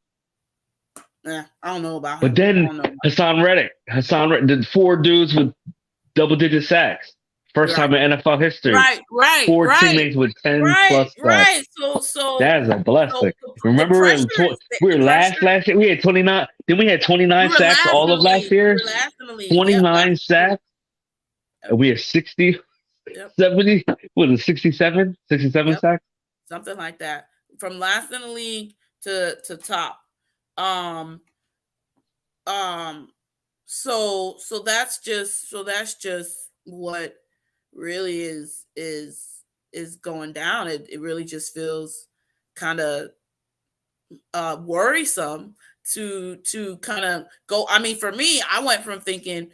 [SPEAKER 1] I don't know about
[SPEAKER 2] But
[SPEAKER 1] him. I
[SPEAKER 2] then
[SPEAKER 1] don't know.
[SPEAKER 2] Hassan Reddick, the 4 dudes with double-digit sacks. First
[SPEAKER 1] Right,
[SPEAKER 2] time in NFL history.
[SPEAKER 1] right, right,
[SPEAKER 2] 4
[SPEAKER 1] right,
[SPEAKER 2] teammates with 10
[SPEAKER 1] right,
[SPEAKER 2] plus sacks.
[SPEAKER 1] right.
[SPEAKER 2] That is a blessing.
[SPEAKER 1] The
[SPEAKER 2] Remember
[SPEAKER 1] pressure
[SPEAKER 2] we
[SPEAKER 1] the
[SPEAKER 2] were
[SPEAKER 1] pressure.
[SPEAKER 2] last year? We had 29. Then we had
[SPEAKER 1] We
[SPEAKER 2] 29
[SPEAKER 1] were
[SPEAKER 2] sacks
[SPEAKER 1] last
[SPEAKER 2] all
[SPEAKER 1] in
[SPEAKER 2] of
[SPEAKER 1] the
[SPEAKER 2] last
[SPEAKER 1] league. We
[SPEAKER 2] year.
[SPEAKER 1] were last in the league. Yep, last
[SPEAKER 2] 29
[SPEAKER 1] in the league.
[SPEAKER 2] sacks.
[SPEAKER 1] Yep,
[SPEAKER 2] And we had 60,
[SPEAKER 1] yep,
[SPEAKER 2] 70, what is it, 67? 67
[SPEAKER 1] yep.
[SPEAKER 2] sacks?
[SPEAKER 1] Something like that. From last in the league to top. Um um that's just what really is going down. It really just feels kind of worrisome to kind of go. I mean, for me, I went from thinking,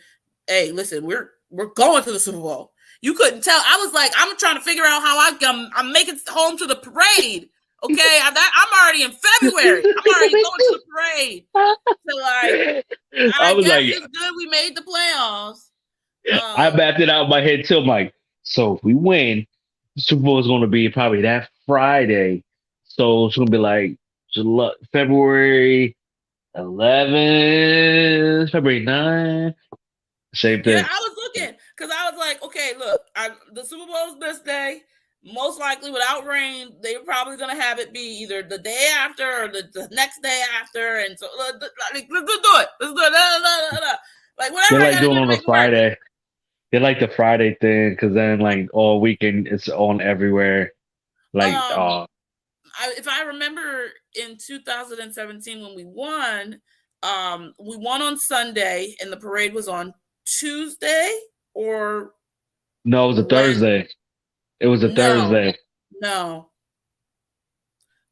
[SPEAKER 1] "Hey, listen, we're going to the Super Bowl." You couldn't tell. I was like, I'm trying to figure out how I'm making it home to the parade. Okay, I'm already in February. I'm already going to the parade. So like,
[SPEAKER 2] I
[SPEAKER 1] I
[SPEAKER 2] was
[SPEAKER 1] guess
[SPEAKER 2] like,
[SPEAKER 1] it's good we made the playoffs.
[SPEAKER 2] I
[SPEAKER 1] Um,
[SPEAKER 2] mapped it out in my head too. I'm like, so if we win, the Super Bowl is going to be probably that Friday. So it's going to be like February 11th, February 9th. Same
[SPEAKER 1] Yeah,
[SPEAKER 2] thing.
[SPEAKER 1] I was looking because I was like, okay, look, the Super Bowl's this day. Most likely, without rain, they're probably going to have it be either the day after or the next day after. And so, like, let's do it. Let's do it. Like,
[SPEAKER 2] They
[SPEAKER 1] whatever I
[SPEAKER 2] like
[SPEAKER 1] got to
[SPEAKER 2] doing
[SPEAKER 1] do to
[SPEAKER 2] on a
[SPEAKER 1] make it work.
[SPEAKER 2] Friday. They like the Friday thing because then like all weekend it's on everywhere. Like,
[SPEAKER 1] Um, if I remember in 2017 when we won on Sunday and the parade was on Tuesday or
[SPEAKER 2] no, it was a
[SPEAKER 1] when?
[SPEAKER 2] Thursday. It was a
[SPEAKER 1] No,
[SPEAKER 2] Thursday.
[SPEAKER 1] no.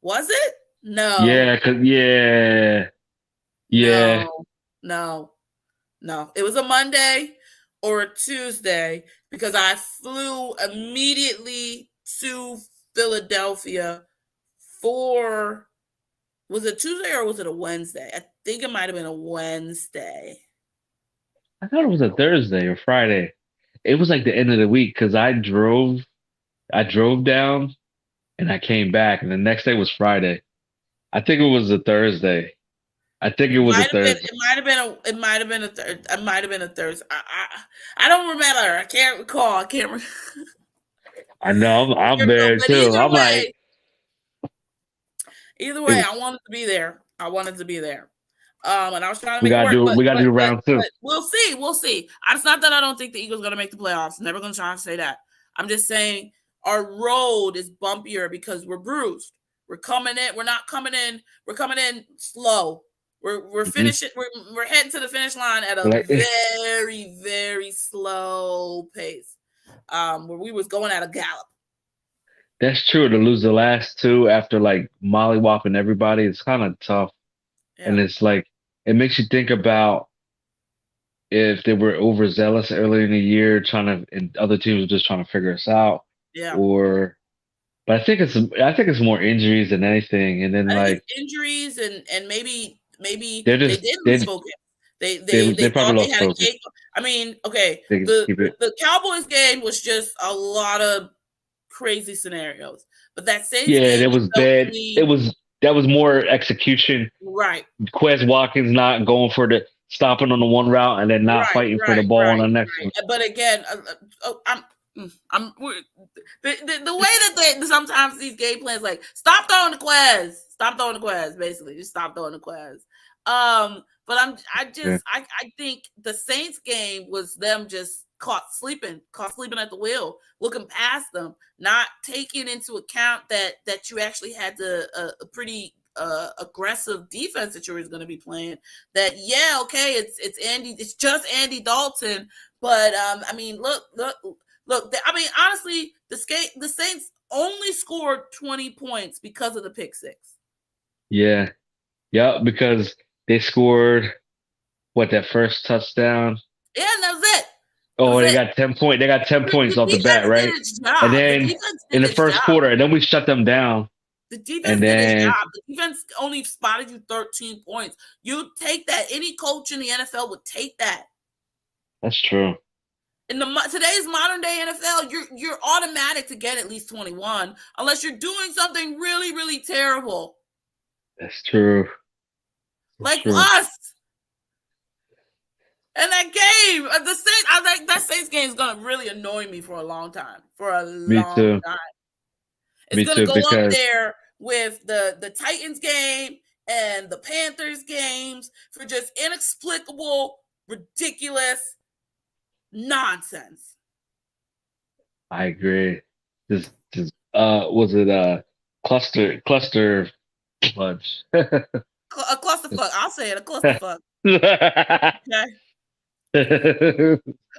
[SPEAKER 1] Was it? No,
[SPEAKER 2] Yeah, yeah, yeah.
[SPEAKER 1] no, no, no. It was a Monday or a Tuesday because I flew immediately to Philadelphia for, was it Tuesday or was it a Wednesday? I think it might have been a Wednesday.
[SPEAKER 2] I thought it was a Thursday or Friday. It was like the end of the week because I drove down and I came back, and the next day was Friday. I think it was a Thursday. I think it was a Thursday.
[SPEAKER 1] It might have been a. It might have been a third. It might have been a Thursday. I don't remember. I can't recall. I can't.
[SPEAKER 2] I know I'm there
[SPEAKER 1] But
[SPEAKER 2] too. I'm like,
[SPEAKER 1] either
[SPEAKER 2] it
[SPEAKER 1] way,
[SPEAKER 2] was,
[SPEAKER 1] I wanted to be there. I wanted to be there. And I was trying to
[SPEAKER 2] we
[SPEAKER 1] make it
[SPEAKER 2] gotta
[SPEAKER 1] work,
[SPEAKER 2] do we gotta do round two.
[SPEAKER 1] but we'll see. We'll see. It's not that I don't think the Eagles are going to make the playoffs. Never going to try and say that. I'm just saying our road is bumpier because we're bruised. We're coming in. We're not coming in. We're coming in slow. We're
[SPEAKER 2] Mhm.
[SPEAKER 1] finishing. We're heading to the finish line at a
[SPEAKER 2] Like
[SPEAKER 1] very very slow pace. Where we was going at a gallop.
[SPEAKER 2] that's true. To lose the last two after like mollywhopping everybody, it's kind of tough. And
[SPEAKER 1] Yeah.
[SPEAKER 2] it's like it makes you think about if they were overzealous earlier in the year, trying to, and other teams were just trying to figure us out,
[SPEAKER 1] Yeah.
[SPEAKER 2] or. But I think it's more injuries than anything, and then
[SPEAKER 1] I think
[SPEAKER 2] like
[SPEAKER 1] it's injuries and maybe
[SPEAKER 2] they're
[SPEAKER 1] they
[SPEAKER 2] just
[SPEAKER 1] did lose focus.
[SPEAKER 2] they
[SPEAKER 1] They
[SPEAKER 2] probably
[SPEAKER 1] thought they
[SPEAKER 2] lost
[SPEAKER 1] had a
[SPEAKER 2] focus.
[SPEAKER 1] game. I mean, okay,
[SPEAKER 2] They can keep it.
[SPEAKER 1] the Cowboys game was just a lot of crazy scenarios, but that Saints
[SPEAKER 2] Yeah,
[SPEAKER 1] game
[SPEAKER 2] that
[SPEAKER 1] it
[SPEAKER 2] was
[SPEAKER 1] felt to
[SPEAKER 2] bad. It
[SPEAKER 1] me
[SPEAKER 2] was that was more execution.
[SPEAKER 1] right,
[SPEAKER 2] Quez Watkins not going for the stopping on the one route and then not fighting for the ball on the next one.
[SPEAKER 1] But again, the way that they sometimes these game plans like stop throwing the Quez, basically just stop throwing the Quez. But
[SPEAKER 2] Yeah,
[SPEAKER 1] I think the Saints game was them just caught sleeping at the wheel, looking past them, not taking into account that you actually had a pretty aggressive defense that you were going to be playing. That yeah, okay, it's just Andy Dalton, but I mean, look. I mean, honestly, the Saints only scored 20 points because of the pick six.
[SPEAKER 2] yeah, yeah. Because they scored what that first touchdown.
[SPEAKER 1] Yeah, and that was it. That
[SPEAKER 2] Oh,
[SPEAKER 1] was
[SPEAKER 2] they
[SPEAKER 1] it.
[SPEAKER 2] got 10 points. They got 10 points
[SPEAKER 1] The
[SPEAKER 2] off the bat,
[SPEAKER 1] defense did
[SPEAKER 2] right?
[SPEAKER 1] its
[SPEAKER 2] And
[SPEAKER 1] job. The
[SPEAKER 2] then
[SPEAKER 1] defense
[SPEAKER 2] in
[SPEAKER 1] did
[SPEAKER 2] the
[SPEAKER 1] its
[SPEAKER 2] first
[SPEAKER 1] job.
[SPEAKER 2] quarter, and then we shut them down.
[SPEAKER 1] The defense
[SPEAKER 2] And
[SPEAKER 1] did its
[SPEAKER 2] then
[SPEAKER 1] job. The defense only spotted you 13 points. You take that. Any coach in the NFL would take that.
[SPEAKER 2] that's true.
[SPEAKER 1] In today's modern day NFL, you're automatic to get at least 21, unless you're doing something really really terrible,
[SPEAKER 2] That's true. That's
[SPEAKER 1] like
[SPEAKER 2] true.
[SPEAKER 1] us. And that game, the Saints, I like that Saints game is gonna really annoy me for a long time. For a
[SPEAKER 2] Me
[SPEAKER 1] long
[SPEAKER 2] too.
[SPEAKER 1] time, it's
[SPEAKER 2] Me
[SPEAKER 1] gonna
[SPEAKER 2] too.
[SPEAKER 1] go up
[SPEAKER 2] Because
[SPEAKER 1] there with the Titans game and the Panthers games for just inexplicable, ridiculous nonsense.
[SPEAKER 2] I agree. Just was it cluster punch?
[SPEAKER 1] A clusterfuck. I'll say it. A clusterfuck. Okay.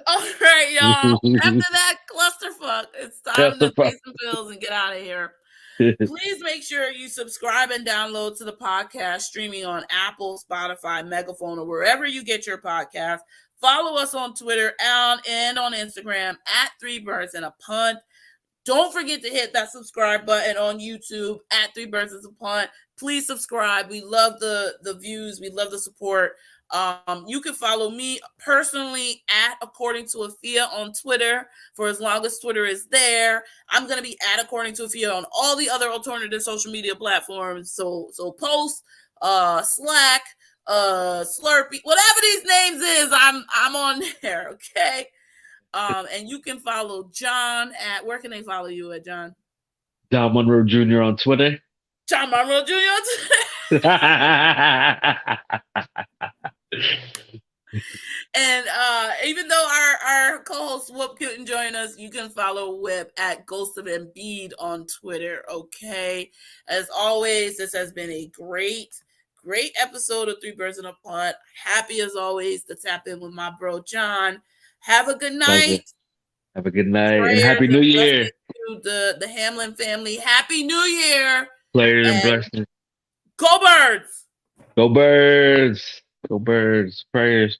[SPEAKER 1] All right, y'all. After that clusterfuck, it's time to pay some bills and get out of here. Please make sure you subscribe and download to the podcast streaming on Apple, Spotify, Megaphone, or wherever you get your podcast. Follow us on Twitter and on Instagram at 3birds and a punt. Don't forget to hit that subscribe button on YouTube at 3birds and a punt. Please subscribe. We love the views. We love the support. You can follow me personally at According to Afia on Twitter for as long as Twitter is there. I'm gonna be at According to Afia on all the other alternative social media platforms. So Post, Slack, Slurpee, whatever these names is, I'm on there. Okay. And you can follow John at where can they follow you at, John?
[SPEAKER 2] Don Monroe Jr. on Twitter.
[SPEAKER 1] John Monroe Jr. on Twitter. And even though our co-host Whoop couldn't join us, you can follow Whip at Ghost of Embiid on Twitter. Okay. As always, this has been a great episode of Three Birds and a Punt. Happy as always to tap in with my bro John. Have a good
[SPEAKER 2] Pleasure.
[SPEAKER 1] night.
[SPEAKER 2] Have a good night and
[SPEAKER 1] Prayers
[SPEAKER 2] Happy New
[SPEAKER 1] and
[SPEAKER 2] Year.
[SPEAKER 1] blessings to the Hamlin family. Happy New Year.
[SPEAKER 2] Players and
[SPEAKER 1] And
[SPEAKER 2] blessings.
[SPEAKER 1] go Birds.
[SPEAKER 2] Go Birds. Go Birds. Prayers.